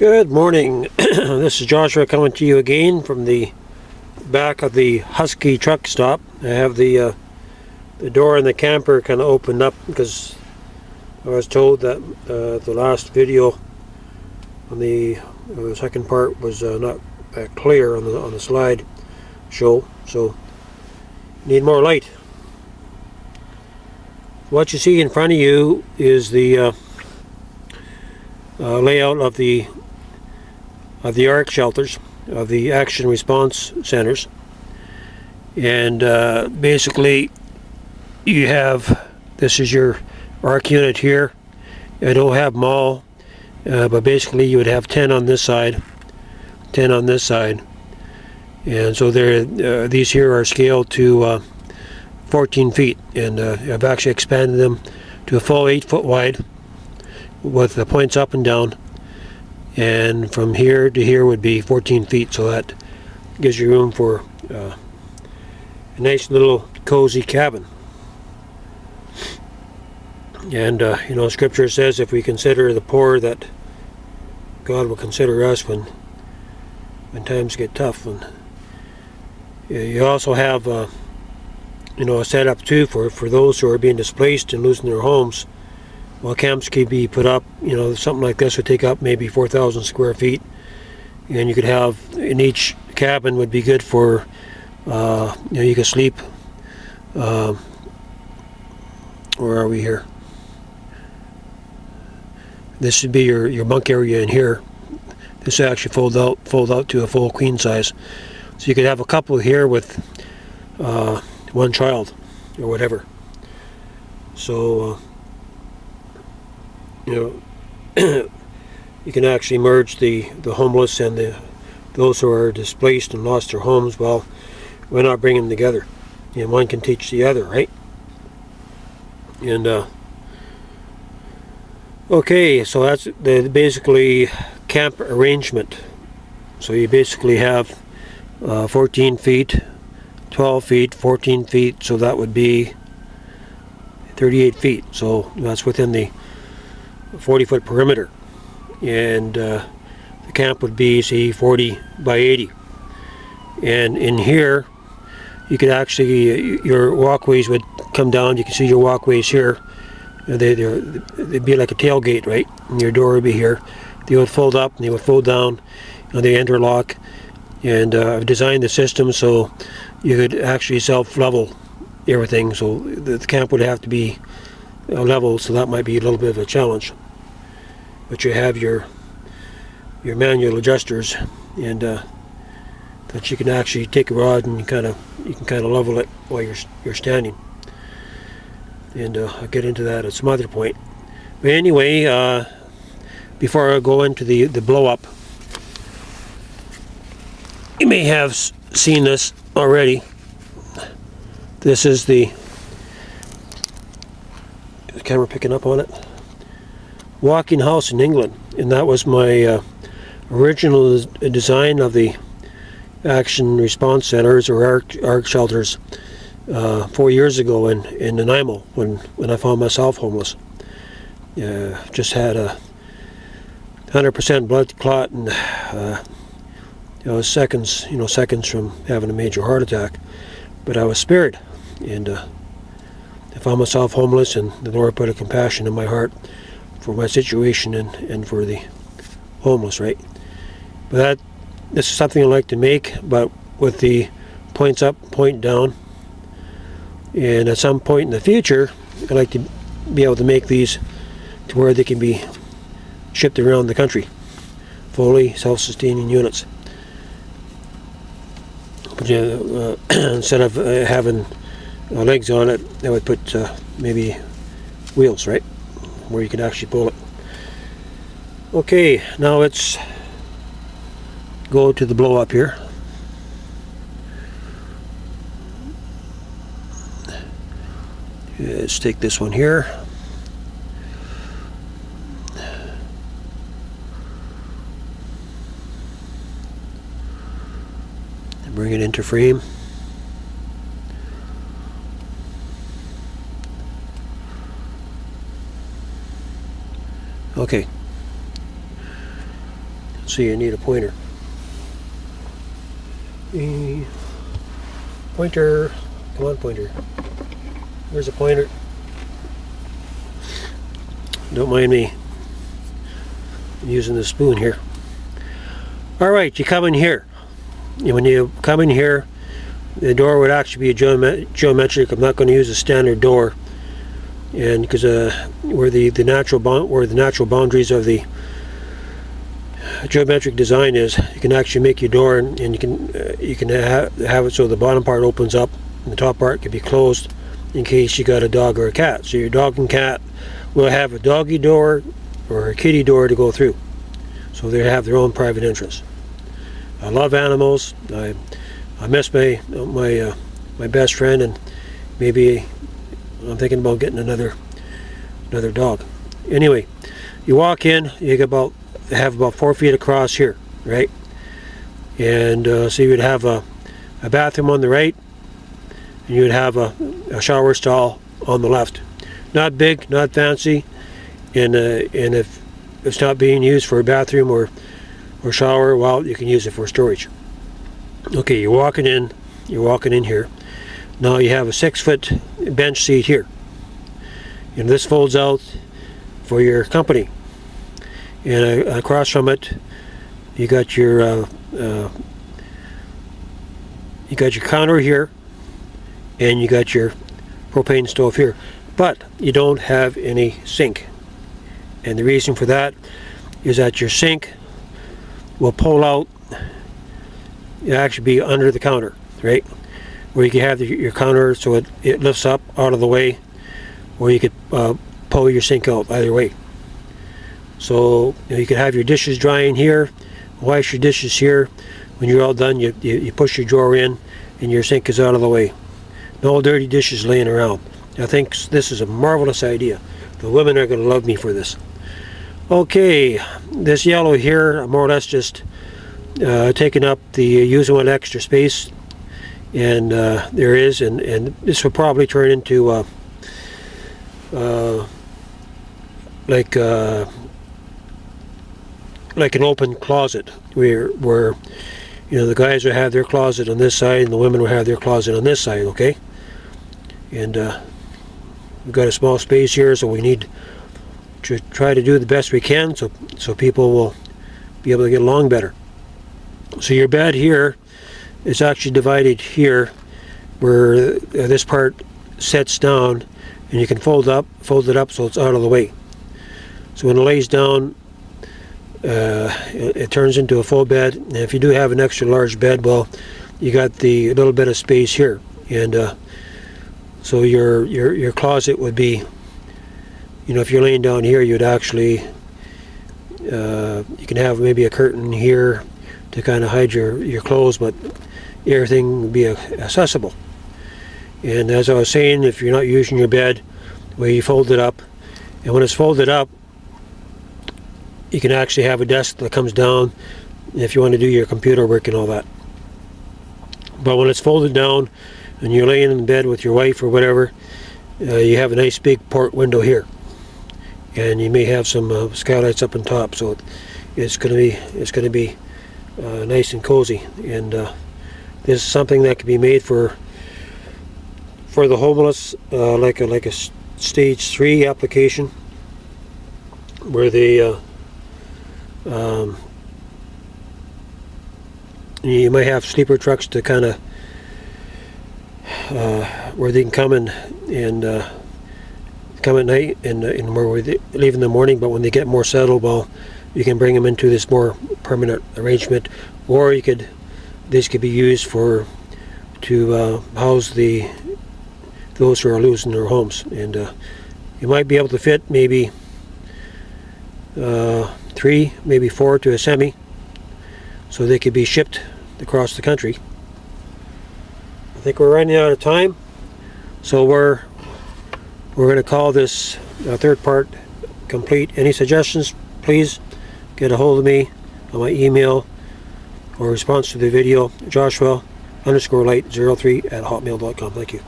Good morning. This is Joshua coming to you again from the back of the Husky truck stop. I have the door in the camper kind of opened up because I was told that the last video on the second part was not clear on the slide show, so need more light. What you see in front of you is the layout of the ARC shelters, of the action response centers, and basically you have, this is your ARC unit here. I don't have them all, but basically you would have 10 on this side, 10 on this side, and so these here are scaled to 14 feet, and I've actually expanded them to a full 8 foot wide with the points up and down, and from here to here would be 14 feet, so that gives you room for a nice little cozy cabin. And you know, scripture says if we consider the poor, that God will consider us when times get tough. And you also have you know, a setup too for those who are being displaced and losing their homes. Well, camps could be put up, you know, something like this would take up maybe 4,000 square feet, and you could have, in each cabin would be good for, you know, you could sleep, where are we here? This would be your bunk area in here. This would actually fold out to a full queen size. So you could have a couple here with one child or whatever. So you know, you can actually merge the homeless and those who are displaced and lost their homes. Well, why not bring them together? And one can teach the other, right? And okay, so that's the basically camp arrangement. So you basically have 14 feet, 12 feet, 14 feet, so that would be 38 feet. So that's within the 40-foot perimeter, and the camp would be, say, 40 by 80. And in here you could actually, your walkways would come down. You can see your walkways here. They'd be like a tailgate, right? And your door would be here. They would fold up and they would fold down, and they interlock. And I've designed the system so you could actually self-level everything. So the camp would have to be level, so that might be a little bit of a challenge. But you have your manual adjusters, and that you can actually take a rod and you can kind of level it while you're standing. And I'll get into that at some other point. But anyway, before I go into the blow up, you may have seen this already. This is the camera picking up on it. Walking house in England, and that was my original design of the action response centers or ARC shelters 4 years ago in Nanaimo when I found myself homeless. Just had a 100% blood clot, and I was seconds from having a major heart attack, but I was spared, and I found myself homeless, and the Lord put a compassion in my heart for my situation and for the homeless, right? But this is something I like to make, but with the points up, point down. And at some point in the future, I'd like to be able to make these to where they can be shipped around the country, fully self-sustaining units. But instead of having legs on it, I would put maybe wheels, right, where you can actually pull it. Okay, now let's go to the blow up here. Let's take this one here. And bring it into frame. Okay. Let's see, I need a pointer. Pointer, come on pointer. Where's a pointer? Don't mind me. I'm using the spoon here. Alright, you come in here. And when you come in here, the door would actually be a geometric. I'm not going to use a standard door, and because where the natural boundaries of the geometric design is, you can actually make your door, and you can have it so the bottom part opens up and the top part can be closed in case you got a dog or a cat. So your dog and cat will have a doggy door or a kitty door to go through, so they have their own private entrance. I love animals. I miss my best friend, and maybe I'm thinking about getting another dog. Anyway, you walk in, you have about 4 feet across here, right? And so you would have a bathroom on the right, and you would have a shower stall on the left. Not big, not fancy, and if it's not being used for a bathroom or shower, well, you can use it for storage. Okay, you're walking in here. Now you have a 6-foot bench seat here, and this folds out for your company. And across from it, you got your counter here, and you got your propane stove here, but you don't have any sink. And the reason for that is that your sink will pull out. It actually be under the counter, right? Where you can have your counter so it lifts up out of the way, or you could pull your sink out either way. So you can have your dishes drying here, wash your dishes here. When you're all done, you push your drawer in, and your sink is out of the way. No dirty dishes laying around. I think this is a marvelous idea. The women are going to love me for this. Okay, this yellow here, more or less just taking up the using one extra space, and there is, and this will probably turn into like an open closet where you know, the guys will have their closet on this side and the women will have their closet on this side. Okay, and we've got a small space here, so we need to try to do the best we can so people will be able to get along better. So your bed here is actually divided here, where this part sets down, and you can fold it up so it's out of the way. So when it lays down, it turns into a full bed. And if you do have an extra large bed, well, you got the little bit of space here, and so your closet would be, you know, if you're laying down here, you'd actually you can have maybe a curtain here to kind of hide your clothes, but everything would be accessible. And as I was saying, if you're not using your bed, well, you fold it up, and when it's folded up, you can actually have a desk that comes down if you want to do your computer work and all that. But when it's folded down and you're laying in bed with your wife or whatever, you have a nice big port window here, and you may have some skylights up on top, so it's going to be nice and cozy. And this is something that can be made for the homeless, like a stage 3 application, where they you might have sleeper trucks to kind of where they can come and come at night, and where they leave in the morning, but when they get more settled, well, you can bring them into this more permanent arrangement, or this could be used to house those who are losing their homes. And you might be able to fit maybe 3, maybe 4 to a semi, so they could be shipped across the country. I think we're running out of time, so we're going to call this third part complete. Any suggestions, please get a hold of me on my email or response to the video, Joshua_light03@hotmail.com. Thank you.